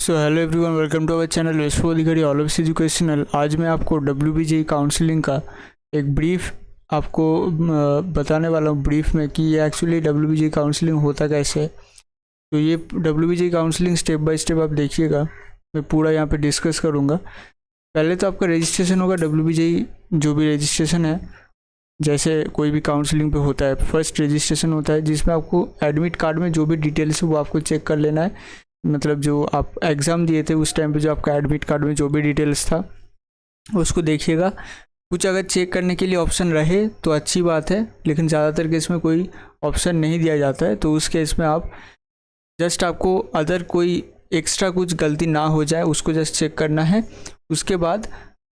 So hello everyone, welcome to our channel Vishwa Adhikari all of educational. आज मैं आपको WBJE counselling का एक ब्रीफ आपको बताने वाला हूँ ब्रीफ में कि ये एक्चुअली WBJE काउंसलिंग होता कैसे है। तो ये WBJE counselling step by step आप देखिएगा, मैं पूरा यहाँ पे डिस्कस करूँगा। पहले तो आपका रजिस्ट्रेशन होगा WBJE, जो भी रजिस्ट्रेशन है जैसे कोई भी काउंसलिंग पे होता है। फर्स्ट रजिस्ट्रेशन होता है जिसमें आपको एडमिट कार्ड में जो भी डिटेल्स है वो आपको चेक कर लेना है। मतलब जो आप एग्ज़ाम दिए थे उस टाइम पे जो आपका एडमिट कार्ड में जो भी डिटेल्स था उसको देखिएगा। कुछ अगर चेक करने के लिए ऑप्शन रहे तो अच्छी बात है, लेकिन ज़्यादातर केस में कोई ऑप्शन नहीं दिया जाता है। तो उस केस में आप जस्ट आपको अदर कोई एक्स्ट्रा कुछ गलती ना हो जाए उसको जस्ट चेक करना है। उसके बाद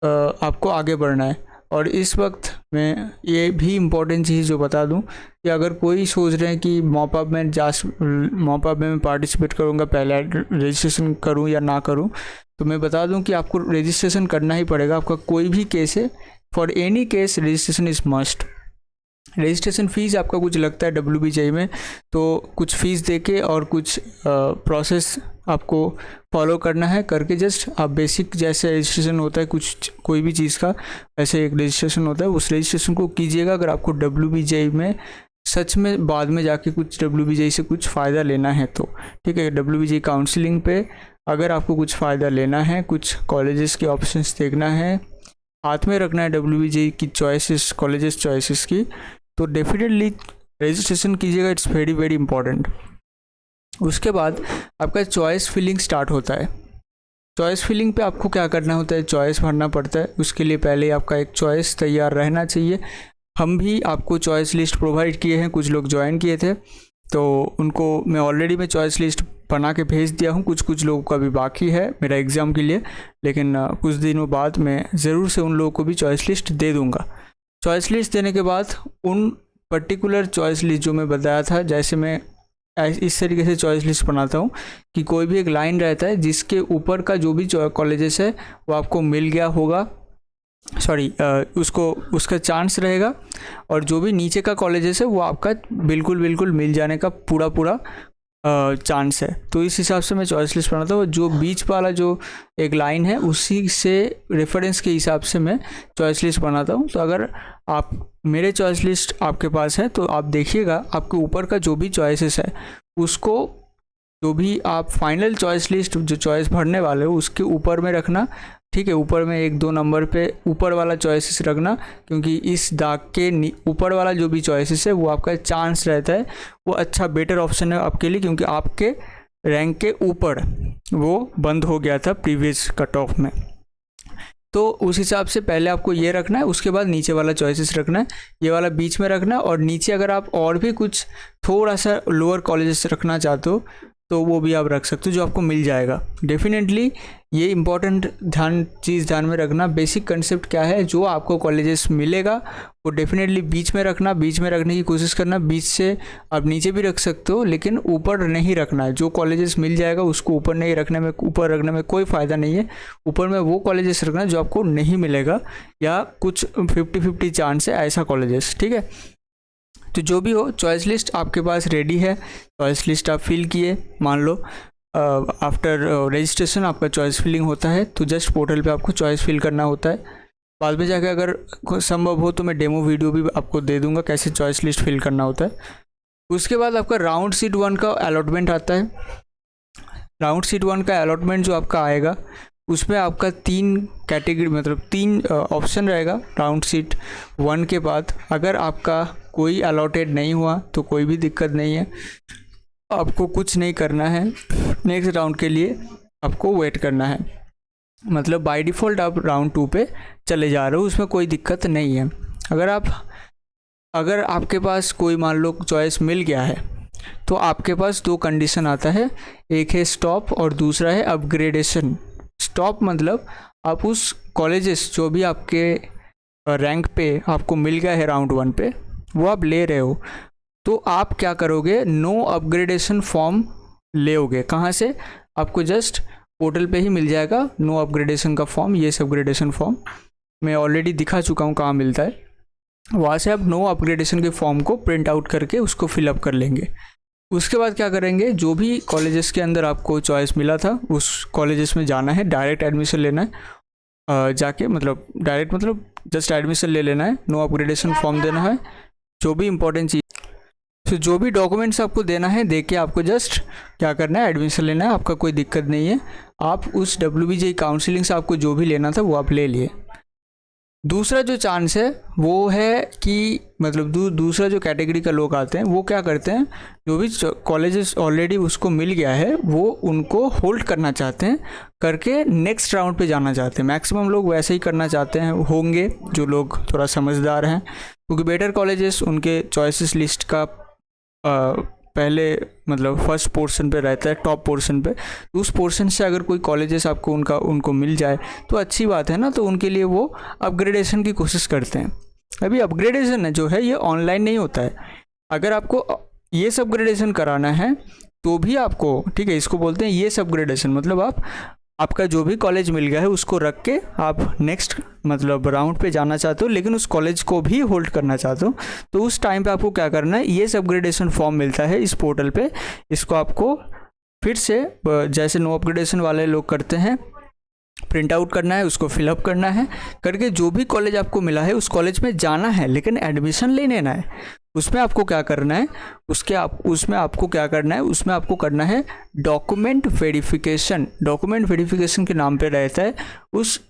आपको आगे बढ़ना है। और इस वक्त मैं ये भी इम्पोर्टेंट चीज़ जो बता दूं कि अगर कोई सोच रहे हैं कि मॉपअप में मैं पार्टिसिपेट करूंगा, पहले रजिस्ट्रेशन करूं या ना करूं, तो मैं बता दूं कि आपको रजिस्ट्रेशन करना ही पड़ेगा। आपका कोई भी केस है, for any case registration is must. Registration fees आपका कुछ लगता है WBJE में, तो कुछ फ़ीस देके और कुछ प्रोसेस आपको फॉलो करना है। करके जस्ट आप बेसिक जैसे रजिस्ट्रेशन होता है कुछ कोई भी चीज़ का, ऐसे एक रजिस्ट्रेशन होता है, उस रजिस्ट्रेशन को कीजिएगा। अगर आपको WBJE में सच में बाद में जाके कुछ WBJE से कुछ फ़ायदा लेना है तो ठीक है। WBJE काउंसलिंग पे अगर आपको कुछ फ़ायदा लेना है, कुछ कॉलेजेस के ऑप्शंस देखना है, हाथ में रखना है WBJE की चॉइसेस, कॉलेजेस चॉइसेस की, तो डेफिनेटली रजिस्ट्रेशन कीजिएगा। It's very very important. उसके बाद आपका चॉइस फिलिंग स्टार्ट होता है। चॉइस फिलिंग पे आपको क्या करना होता है, चॉइस भरना पड़ता है। उसके लिए पहले आपका एक चॉइस तैयार रहना चाहिए। हम भी आपको चॉइस लिस्ट प्रोवाइड किए हैं, कुछ लोग ज्वाइन किए थे तो उनको मैं ऑलरेडी चॉइस लिस्ट बना के भेज दिया हूँ। कुछ लोगों का भी बाकी है मेरा एग्ज़ाम के लिए, लेकिन कुछ दिनों बाद मैं ज़रूर से उन लोगों को भी चॉइस लिस्ट दे दूँगा। चॉइस लिस्ट देने के बाद उन पर्टिकुलर चॉइस लिस्ट जो मैं बताया था, जैसे मैं इस तरीके से चॉइस लिस्ट बनाता हूँ कि कोई भी एक लाइन रहता है जिसके ऊपर का जो भी कॉलेजेस है वो आपको मिल गया होगा, उसका चांस रहेगा, और जो भी नीचे का कॉलेजेस है वो आपका बिल्कुल मिल जाने का पूरा चांस है। तो इस हिसाब से मैं चॉइस लिस्ट बनाता हूँ। जो बीच वाला जो एक लाइन है उसी से रेफरेंस के हिसाब से मैं चॉइस लिस्ट बनाता हूँ। तो अगर आप मेरे चॉइस लिस्ट आपके पास है तो आप देखिएगा, आपके ऊपर का जो भी चॉइसेस है उसको, जो भी आप फाइनल चॉइस लिस्ट जो चॉइस भरने वाले हो उसके ऊपर में रखना, ठीक है। ऊपर में 1-2 नंबर पे ऊपर वाला चॉइसेस रखना, क्योंकि इस दाग के ऊपर वाला जो भी चॉइसेस है वो आपका चांस रहता है, वो अच्छा बेटर ऑप्शन है आपके लिए, क्योंकि आपके रैंक के ऊपर वो बंद हो गया था प्रीवियस कट ऑफ में। तो उस हिसाब से पहले आपको ये रखना है, उसके बाद नीचे वाला चॉइसेस रखना है, ये वाला बीच में रखना है। और नीचे अगर आप और भी कुछ थोड़ा सा लोअर कॉलेजेस रखना चाहते हो तो वो भी आप रख सकते हो, जो आपको मिल जाएगा। डेफिनेटली ये इंपॉर्टेंट ध्यान में रखना, बेसिक कंसेप्ट क्या है, जो आपको कॉलेजेस मिलेगा वो डेफिनेटली बीच में रखना, बीच में रखने की कोशिश करना। बीच से आप नीचे भी रख सकते हो, लेकिन ऊपर नहीं रखना है। जो कॉलेजेस मिल जाएगा उसको ऊपर नहीं रखने में, ऊपर रखने में कोई फ़ायदा नहीं है। ऊपर में वो कॉलेजेस रखना जो आपको नहीं मिलेगा या कुछ 50-50 चांस है ऐसा कॉलेजेस, ठीक है। तो जो भी हो, चॉइस लिस्ट आपके पास रेडी है। चॉइस लिस्ट आप फिल किए, मान लो आफ्टर रजिस्ट्रेशन आपका चॉइस फिलिंग होता है, तो जस्ट पोर्टल पे आपको चॉइस फिल करना होता है। बाद में जाकर अगर संभव हो तो मैं डेमो वीडियो भी आपको दे दूंगा कैसे चॉइस लिस्ट फिल करना होता है। उसके बाद आपका राउंड सीट 1 का अलॉटमेंट आता है। राउंड सीट 1 का अलॉटमेंट जो आपका आएगा उसमें आपका 3 कैटेगरी, मतलब 3 ऑप्शन रहेगा। राउंड सीट 1 के बाद अगर आपका कोई अलॉटेड नहीं हुआ तो कोई भी दिक्कत नहीं है, आपको कुछ नहीं करना है। नेक्स्ट राउंड के लिए आपको वेट करना है, मतलब बाय डिफ़ॉल्ट आप राउंड 2 पे चले जा रहे हो, उसमें कोई दिक्कत नहीं है। अगर आपके पास कोई मान लो चॉइस मिल गया है तो आपके पास 2 कंडीशन आता है, एक है स्टॉप और दूसरा है अपग्रेडेशन। स्टॉप मतलब आप उस कॉलेजेस जो भी आपके रैंक पे आपको मिल गया है राउंड 1 पे वो आप ले रहे हो, तो आप क्या करोगे, नो अपग्रेडेशन फॉर्म लेओगे। कहाँ से? आपको जस्ट पोर्टल पे ही मिल जाएगा नो अपग्रेडेशन का फॉर्म। ये अपग्रेडेशन फॉर्म मैं ऑलरेडी दिखा चुका हूँ कहाँ मिलता है। वहाँ से आप नो अपग्रेडेशन के फॉर्म को प्रिंट आउट करके उसको फिलअप कर लेंगे। उसके बाद क्या करेंगे, जो भी कॉलेजेस के अंदर आपको चॉइस मिला था उस कॉलेजेस में जाना है, डायरेक्ट एडमिशन लेना है। जाके मतलब डायरेक्ट मतलब जस्ट एडमिशन ले लेना है, नो अपग्रेडेशन फॉर्म देना है। जो भी इंपॉर्टेंट चीज़, तो जो भी डॉक्यूमेंट्स आपको देना है दे के आपको जस्ट क्या करना है, एडमिशन लेना है। आपका कोई दिक्कत नहीं है, आप उस WBJ काउंसलिंग से आपको जो भी लेना था वो आप ले लिए। दूसरा जो चांस है वो है कि मतलब दूसरा जो कैटेगरी का लोग आते हैं वो क्या करते हैं, जो भी कॉलेजेस ऑलरेडी उसको मिल गया है वो उनको होल्ड करना चाहते हैं, करके नेक्स्ट राउंड पे जाना चाहते हैं। मैक्सिमम लोग वैसे ही करना चाहते हैं होंगे, जो लोग थोड़ा समझदार हैं, क्योंकि बेटर कॉलेजेस उनके चॉइसेस लिस्ट का पहले मतलब फर्स्ट पोर्शन पे रहता है, टॉप पोर्शन पे। तो उस पोर्शन से अगर कोई कॉलेजेस आपको उनको मिल जाए तो अच्छी बात है ना, तो उनके लिए वो अपग्रेडेशन की कोशिश करते हैं। अभी अपग्रेडेशन है जो है ये ऑनलाइन नहीं होता है। अगर आपको ये सब अपग्रेडेशन कराना है तो भी आपको, ठीक है, इसको बोलते हैं ये सब अपग्रेडेशन, मतलब आपका जो भी कॉलेज मिल गया है उसको रख के आप नेक्स्ट मतलब राउंड पे जाना चाहते हो, लेकिन उस कॉलेज को भी होल्ड करना चाहते हो। तो उस टाइम पे आपको क्या करना है, ये अपग्रेडेशन फॉर्म मिलता है इस पोर्टल पे, इसको आपको फिर से जैसे नो अपग्रेडेशन वाले लोग करते हैं प्रिंट आउट करना है, उसको फिलअप करना है, करके जो भी कॉलेज आपको मिला है उस कॉलेज में जाना है, लेकिन एडमिशन ले लेना है। उसमें आपको क्या करना है, उसमें आपको करना है डॉक्यूमेंट वेरिफिकेशन। डॉक्यूमेंट वेरिफिकेशन के नाम पे रहता है उस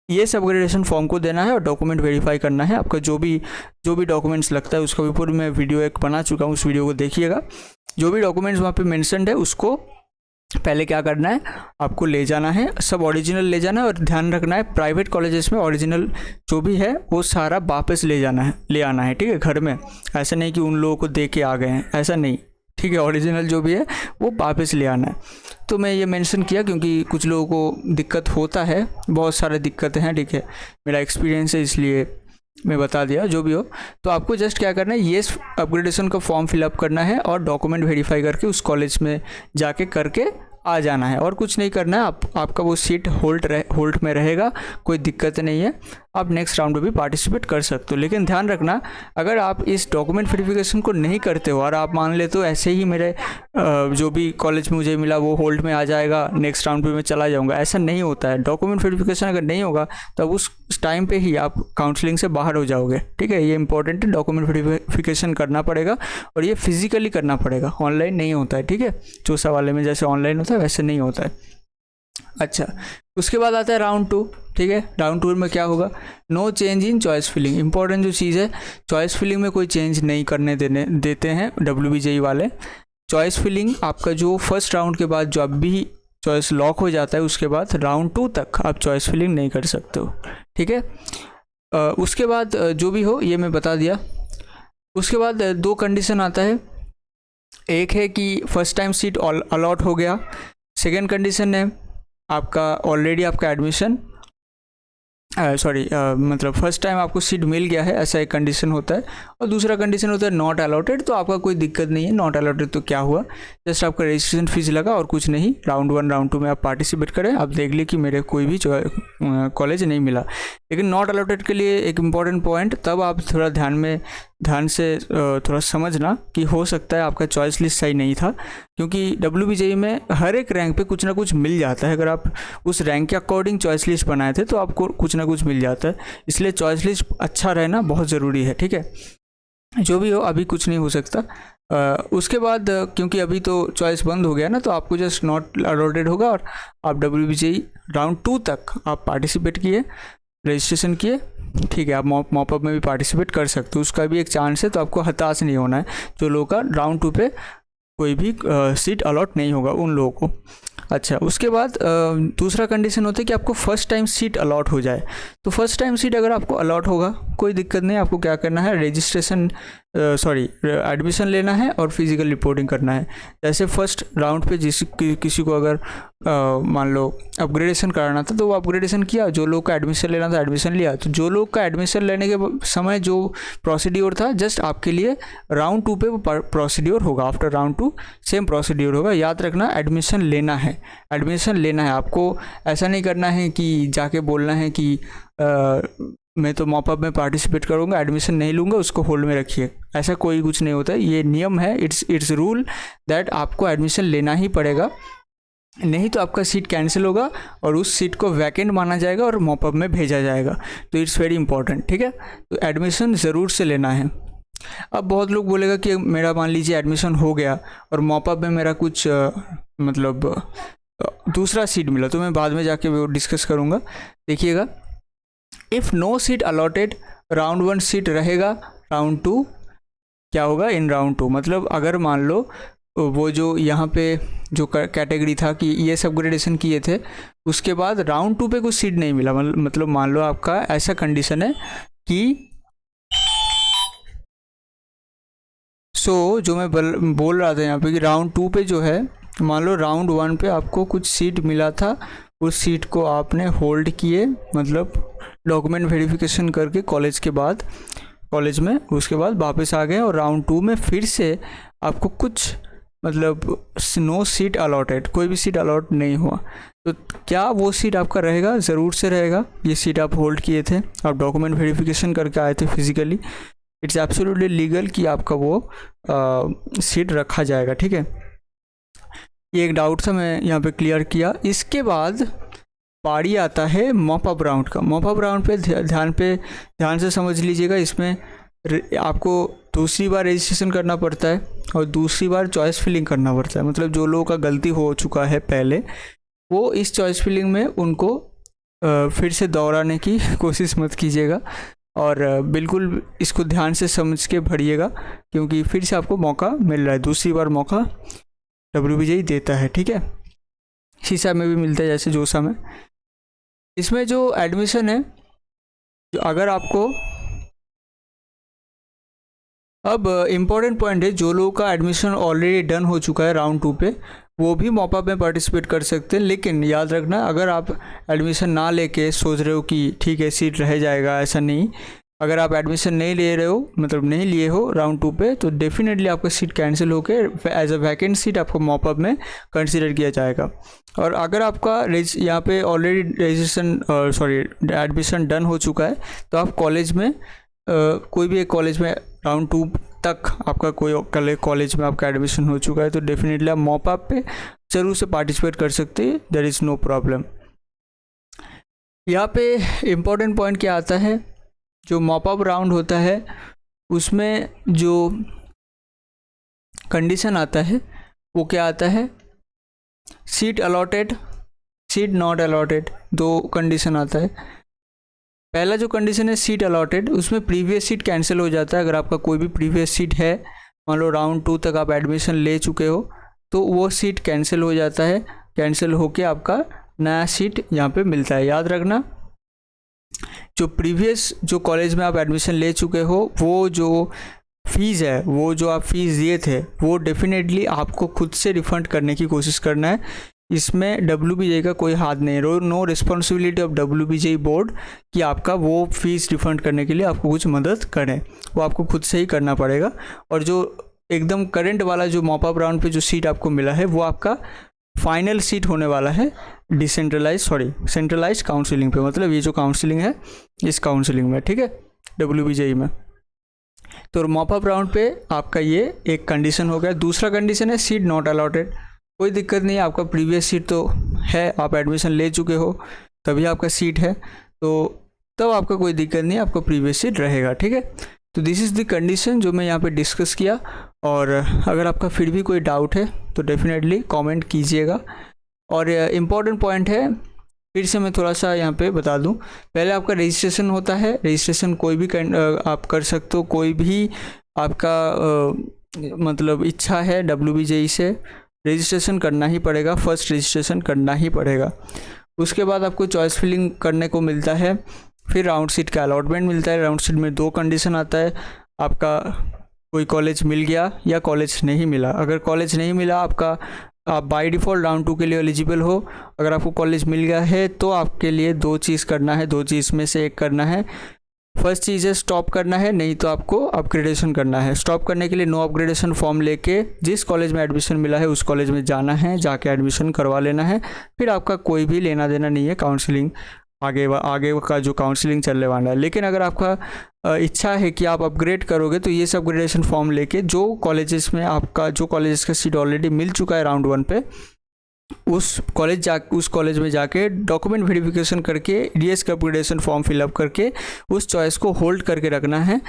ये अपग्रेडेशन फॉर्म को देना है और डॉक्यूमेंट वेरीफाई करना है। आपका जो भी डॉक्यूमेंट्स लगता है उसका ऊपर मैं वीडियो एक बना चुका हूँ, उस वीडियो को देखिएगा। जो भी डॉक्यूमेंट्स वहाँ पे मेंशन्ड है उसको पहले क्या करना है, आपको ले जाना है, सब ओरिजिनल ले जाना है। और ध्यान रखना है प्राइवेट कॉलेजेस में ओरिजिनल जो भी है वो सारा वापस ले आना है, ठीक है, घर में। ऐसा नहीं कि उन लोगों को दे के आ गए हैं, ऐसा नहीं, ठीक है। ओरिजिनल जो भी है वो वापस ले आना है। तो मैं ये मेंशन किया क्योंकि कुछ लोगों को दिक्कत होता है, बहुत सारे दिक्कतें हैं, ठीक है, मेरा एक्सपीरियंस है इसलिए मैं बता दिया। जो भी हो, तो आपको जस्ट क्या करना है, ये अपग्रेडेशन का फॉर्म फिलअप करना है और डॉक्यूमेंट वेरीफाई करके उस कॉलेज में जाके करके आ जाना है, और कुछ नहीं करना है। आपका वो सीट होल्ड में रहेगा, कोई दिक्कत नहीं है, आप नेक्स्ट राउंड में भी पार्टिसिपेट कर सकते हो। लेकिन ध्यान रखना, अगर आप इस डॉक्यूमेंट वेरिफिकेशन को नहीं करते हो और आप मान ले तो ऐसे ही मेरे जो भी कॉलेज मुझे मिला वो होल्ड में आ जाएगा, नेक्स्ट राउंड पे मैं चला जाऊंगा, ऐसा नहीं होता है। डॉक्यूमेंट वेरिफिकेशन अगर नहीं होगा तब उस टाइम पे ही आप काउंसलिंग से बाहर हो जाओगे, ठीक है। ये इंपॉर्टेंट है, डॉक्यूमेंट वेरिफिकेशन करना पड़ेगा और ये फिजिकली करना पड़ेगा, ऑनलाइन नहीं होता है, ठीक है। चौसा वाले में जैसे ऑनलाइन होता है वैसे नहीं होता है। अच्छा, उसके बाद आता है राउंड 2, ठीक है। राउंड 2 में क्या होगा, no change in choice filling. Important जो चीज़ है, चॉइस फिलिंग में कोई चेंज नहीं करने देते हैं WBJ वाले। चॉइस फिलिंग आपका जो फर्स्ट राउंड के बाद जब भी चॉइस लॉक हो जाता है उसके बाद राउंड 2 तक आप चॉइस फिलिंग नहीं कर सकते हो, ठीक है। उसके बाद जो भी हो ये मैं बता दिया। उसके बाद 2 कंडीशन आता है, एक है कि फर्स्ट टाइम सीट अलॉट हो गया, सेकेंड कंडीशन है आपका ऑलरेडी आपका एडमिशन मतलब फर्स्ट टाइम आपको सीट मिल गया है, ऐसा एक कंडीशन होता है। और दूसरा कंडीशन होता है नॉट अलॉटेड। तो आपका कोई दिक्कत नहीं है, नॉट अलॉटेड तो क्या हुआ, जस्ट आपका रजिस्ट्रेशन फीस लगा और कुछ नहीं। राउंड 1 राउंड 2 में आप पार्टिसिपेट करें, आप देख लिए कि मेरे कोई भी कॉलेज नहीं मिला। लेकिन नॉट अलॉटेड के लिए एक इम्पॉर्टेंट पॉइंट, तब आप थोड़ा ध्यान से थोड़ा समझना कि हो सकता है आपका चॉइस लिस्ट सही नहीं था, क्योंकि WBJ में हर एक रैंक पे कुछ ना कुछ मिल जाता है। अगर आप उस रैंक के अकॉर्डिंग चॉइस लिस्ट बनाए थे तो आपको कुछ ना कुछ मिल जाता है, इसलिए चॉइस लिस्ट अच्छा रहना बहुत ज़रूरी है, ठीक है। जो भी हो, अभी कुछ नहीं हो सकता। उसके बाद क्योंकि अभी तो चॉइस बंद हो गया ना, तो आपको जस्ट नॉट अलॉटेड होगा और आप WBJ राउंड 2 तक आप पार्टिसिपेट किए, रजिस्ट्रेशन किए, ठीक है। आप मॉपअप में भी पार्टिसिपेट कर सकते हो, उसका भी एक चांस है। तो आपको हताश नहीं होना है, जो लोगों का राउंड 2 पे कोई भी सीट अलॉट नहीं होगा उन लोगों को। अच्छा, उसके बाद दूसरा कंडीशन होता है कि आपको फर्स्ट टाइम सीट अलॉट हो जाए। तो फर्स्ट टाइम सीट अगर आपको अलॉट होगा कोई दिक्कत नहीं, आपको क्या करना है, एडमिशन लेना है और फिजिकल रिपोर्टिंग करना है। जैसे फर्स्ट राउंड पे किसी को अगर मान लो अपग्रेडेशन कराना था तो वो अपग्रेडेशन किया, जो लोग का एडमिशन लेना था एडमिशन लिया। तो जो लोग का एडमिशन लेने के समय जो प्रोसीड्योर था, जस्ट आपके लिए राउंड 2 पे वो प्रोसीड्योर होगा। आफ्टर राउंड 2 सेम प्रोसीड्योर होगा। याद रखना, एडमिशन लेना है, आपको ऐसा नहीं करना है कि जाके बोलना है कि मैं तो मॉपअप में पार्टिसिपेट करूँगा, एडमिशन नहीं लूँगा, उसको होल्ड में रखिए। ऐसा कोई कुछ नहीं होता है, ये नियम है, इट्स रूल दैट आपको एडमिशन लेना ही पड़ेगा, नहीं तो आपका सीट कैंसिल होगा और उस सीट को वैकेंट माना जाएगा और मॉपअप में भेजा जाएगा। तो इट्स वेरी इंपॉर्टेंट, ठीक है। तो एडमिशन ज़रूर से लेना है। अब बहुत लोग बोलेगा कि मेरा मान लीजिए एडमिशन हो गया और मॉपअप में मेरा कुछ मतलब दूसरा सीट मिला, तो मैं बाद में जाके वो डिस्कस करूँगा। देखिएगा, if no seat allotted, round 1 seat रहेगा, राउंड 2 क्या होगा, इन राउंड 2। मतलब अगर मान लो वो जो यहाँ पे जो कैटेगरी था कि ये अपग्रेडेशन किए थे, उसके बाद राउंड 2 पे कुछ सीट नहीं मिला, मतलब मान लो आपका ऐसा कंडीशन है कि जो मैं बोल रहा था यहाँ पे कि राउंड 2 पे जो है, मान लो राउंड 1 पे आपको कुछ सीट मिला था, उस सीट को आपने होल्ड किए, मतलब डॉक्यूमेंट वेरिफिकेशन करके कॉलेज में उसके बाद वापस आ गए, और राउंड 2 में फिर से आपको कुछ मतलब नो सीट अलॉटेड, कोई भी सीट अलॉट नहीं हुआ, तो क्या वो सीट आपका रहेगा? ज़रूर से रहेगा। ये सीट आप होल्ड किए थे, आप डॉक्यूमेंट वेरिफिकेशन करके आए थे फिजिकली, इट्स एब्सोल्युटली लीगल कि आपका वो सीट रखा जाएगा, ठीक है। ये एक डाउट था, मैं यहाँ पे क्लियर किया। इसके बाद पारी आता है मॉपअप राउंड का। मॉपअप राउंड पे ध्यान से समझ लीजिएगा, इसमें आपको दूसरी बार रजिस्ट्रेशन करना पड़ता है और दूसरी बार चॉइस फिलिंग करना पड़ता है। मतलब जो लोगों का गलती हो चुका है पहले, वो इस चॉइस फिलिंग में उनको फिर से दोहराने की कोशिश मत कीजिएगा, और बिल्कुल इसको ध्यान से समझ के भरिएगा, क्योंकि फिर से आपको मौका मिल रहा है, दूसरी बार मौका WBJ देता है, ठीक है। शीशा में भी मिलता है, जैसे जोसा में। इसमें जो एडमिशन है, जो अगर आपको, अब इम्पॉर्टेंट पॉइंट है, जो लोगों का एडमिशन ऑलरेडी डन हो चुका है राउंड 2 पे, वो भी मॉपअप में पार्टिसिपेट कर सकते हैं। लेकिन याद रखना, अगर आप एडमिशन ना लेके सोच रहे हो कि ठीक है सीट रह जाएगा, ऐसा नहीं। अगर आप एडमिशन नहीं ले रहे हो, मतलब नहीं लिए हो राउंड 2 पे, तो डेफिनेटली आपका सीट कैंसिल होकर एज अ वैकेंट सीट आपको मॉपअप में कंसिडर किया जाएगा। और अगर आपका यहाँ पे ऑलरेडी एडमिशन डन हो चुका है, तो आप कॉलेज में कोई भी एक कॉलेज में राउंड 2 तक आपका कोई कॉलेज में आपका एडमिशन हो चुका है, तो डेफिनेटली आप मॉपअप पे ज़रूर से पार्टिसिपेट कर सकते हैं, देयर इज़ नो प्रॉब्लम। यहाँ पे इम्पोर्टेंट पॉइंट क्या आता है, जो मॉपअप राउंड होता है उसमें जो कंडीशन आता है वो क्या आता है, seat allotted, seat not allotted, 2 condition आता है। पहला जो कंडीशन है सीट अलॉटेड, उसमें प्रीवियस सीट कैंसिल हो जाता है। अगर आपका कोई भी प्रीवियस सीट है, मान लो राउंड 2 तक आप एडमिशन ले चुके हो, तो वो सीट कैंसिल हो जाता है, कैंसिल होके आपका नया सीट यहाँ पे मिलता है। याद रखना, जो प्रीवियस जो कॉलेज में आप एडमिशन ले चुके हो, वो जो फीस है, वो जो आप फीस दिए थे, वो डेफिनेटली आपको खुद से रिफंड करने की कोशिश करना है। इसमें WBJ का कोई हाथ नहीं, no responsibility of WBJ board कि आपका वो फीस रिफंड करने के लिए आपको कुछ मदद करें, वो आपको खुद से ही करना पड़ेगा। और जो एकदम करंट वाला जो मॉपअप राउंड पे जो सीट आपको मिला है, वो आपका फाइनल सीट होने वाला है सेंट्रलाइज काउंसलिंग पे, मतलब ये जो काउंसलिंग है इस काउंसलिंग में, ठीक है, WBJ में। तो मॉपअप राउंड पे आपका ये एक कंडीशन हो गया। दूसरा कंडीशन है सीट नॉट अलॉटेड। कोई दिक्कत नहीं है, आपका प्रीवियस सीट तो है, आप एडमिशन ले चुके हो, तभी आपका सीट है, तो तब आपका कोई दिक्कत नहीं है, आपका प्रीवियस सीट रहेगा, ठीक है। तो दिस इज़ द कंडीशन जो मैं यहाँ पे डिस्कस किया। और अगर आपका फिर भी कोई डाउट है तो डेफिनेटली कमेंट कीजिएगा। और इम्पॉर्टेंट पॉइंट है, फिर से मैं थोड़ा सा यहाँ पे बता दूँ, पहले आपका रजिस्ट्रेशन होता है। रजिस्ट्रेशन कोई भी आप कर सकते हो, कोई भी आपका मतलब इच्छा है WBJ से रजिस्ट्रेशन करना ही पड़ेगा, फर्स्ट रजिस्ट्रेशन करना ही पड़ेगा। उसके बाद आपको चॉइस फिलिंग करने को मिलता है, फिर राउंड सीट का अलॉटमेंट मिलता है। राउंड सीट में 2 कंडीशन आता है, आपका कोई कॉलेज मिल गया या कॉलेज नहीं मिला। अगर कॉलेज नहीं मिला, आप बाय डिफ़ॉल्ट राउंड 2 के लिए एलिजिबल हो। अगर आपको कॉलेज मिल गया है तो आपके लिए 2 चीज़ करना है, 2 चीज़ में से एक करना है। फर्स्ट चीज़ है स्टॉप करना है, नहीं तो आपको अपग्रेडेशन करना है। स्टॉप करने के लिए नो अपग्रेडेशन फॉर्म लेके जिस कॉलेज में एडमिशन मिला है उस कॉलेज में जाना है, जाके एडमिशन करवा लेना है। फिर आपका कोई भी लेना देना नहीं है काउंसलिंग आगे का जो काउंसलिंग चलने वाला है। लेकिन अगर आपका इच्छा है कि आप अपग्रेड करोगे तो ये सब ग्रेजुएशन फॉर्म लेके जो कॉलेजेस का सीट ऑलरेडी मिल चुका है राउंड 1 पे, उस कॉलेज में जाके डॉक्यूमेंट वेरिफिकेशन करके डीएस का अपग्रेडेशन फॉर्म फिलअप करके उस चॉइस को होल्ड करके रखना है,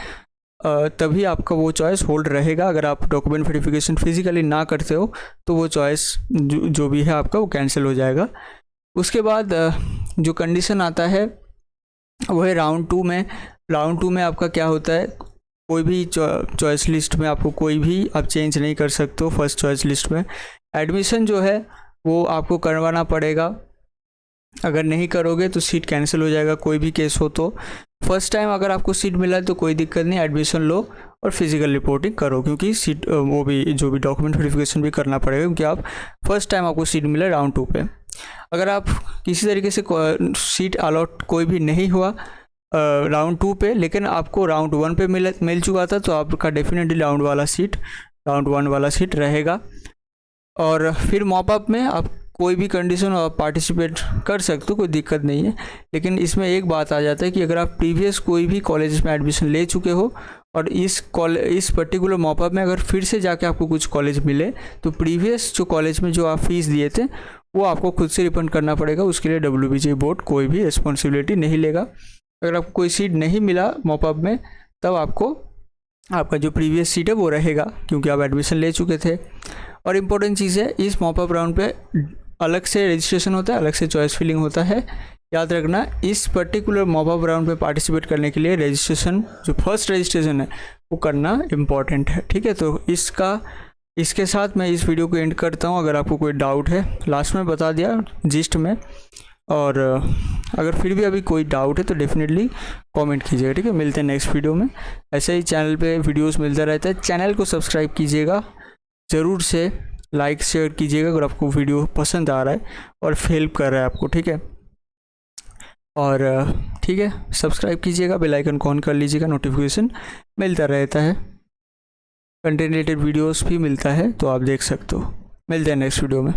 तभी आपका वो चॉइस होल्ड रहेगा। अगर आप डॉक्यूमेंट वेरिफिकेशन फिजिकली ना करते हो तो वो चॉइस जो भी है आपका वो कैंसिल हो जाएगा। उसके बाद जो कंडीशन आता है वो है राउंड 2 में। राउंड 2 में आपका क्या होता है, कोई भी चॉइस लिस्ट में आपको कोई भी आप चेंज नहीं कर सकते हो। फर्स्ट चॉइस लिस्ट में एडमिशन जो है वो आपको करवाना पड़ेगा, अगर नहीं करोगे तो सीट कैंसिल हो जाएगा, कोई भी केस हो तो। फर्स्ट टाइम अगर आपको सीट मिला है तो कोई दिक्कत नहीं, एडमिशन लो और फिजिकल रिपोर्टिंग करो, क्योंकि सीट वो भी जो भी डॉक्यूमेंट वेरिफिकेशन भी करना पड़ेगा, क्योंकि आप फर्स्ट टाइम आपको सीट मिला राउंड 2 पे। अगर आप किसी तरीके से सीट अलॉट कोई भी नहीं हुआ राउंड 2 पे, लेकिन आपको राउंड 1 पे मिल चुका था, तो आपका डेफिनेटली राउंड 1 वाला सीट रहेगा। और फिर मॉपअप में आप कोई भी कंडीशन आप पार्टिसिपेट कर सकते हो, कोई दिक्कत नहीं है। लेकिन इसमें एक बात आ जाता है कि अगर आप प्रीवियस कोई भी कॉलेज में एडमिशन ले चुके हो और इस पर्टिकुलर मॉपअप में अगर फिर से जाके आपको कुछ कॉलेज मिले, तो प्रीवियस जो कॉलेज में जो आप फीस दिए थे वो आपको खुद से रिफंड करना पड़ेगा। उसके लिए WBJ बोर्ड कोई भी रिस्पॉन्सिबिलिटी नहीं लेगा। अगर आपको कोई सीट नहीं मिला मॉपअप में, तब आपका जो प्रीवियस सीट है वो रहेगा, क्योंकि आप एडमिशन ले चुके थे। और इम्पोर्टेंट चीज़ है, इस मॉपअप राउंड पे अलग से रजिस्ट्रेशन होता है, अलग से चॉइस फिलिंग होता है। याद रखना, इस पर्टिकुलर मॉपअप राउंड पे पार्टिसिपेट करने के लिए रजिस्ट्रेशन, जो फर्स्ट रजिस्ट्रेशन है वो करना इम्पॉर्टेंट है। ठीक है, तो इसके साथ मैं इस वीडियो को एंड करता हूँ। अगर आपको कोई डाउट है, लास्ट में बता दिया जिस्ट में, और अगर फिर भी अभी कोई डाउट है तो डेफिनेटली कमेंट कीजिएगा। ठीक है, मिलते हैं नेक्स्ट वीडियो में। ऐसे ही चैनल पे वीडियोस मिलता रहता है, चैनल को सब्सक्राइब कीजिएगा, ज़रूर से लाइक शेयर कीजिएगा अगर आपको वीडियो पसंद आ रहा है और हेल्प कर रहा है आपको। ठीक है, और ठीक है, सब्सक्राइब कीजिएगा, बेल आइकन को ऑन कर लीजिएगा, नोटिफिकेशन मिलता रहता है, कंटेंट रिलेटेड वीडियोस भी मिलता है तो आप देख सकते हो। मिलते हैं नेक्स्ट वीडियो में।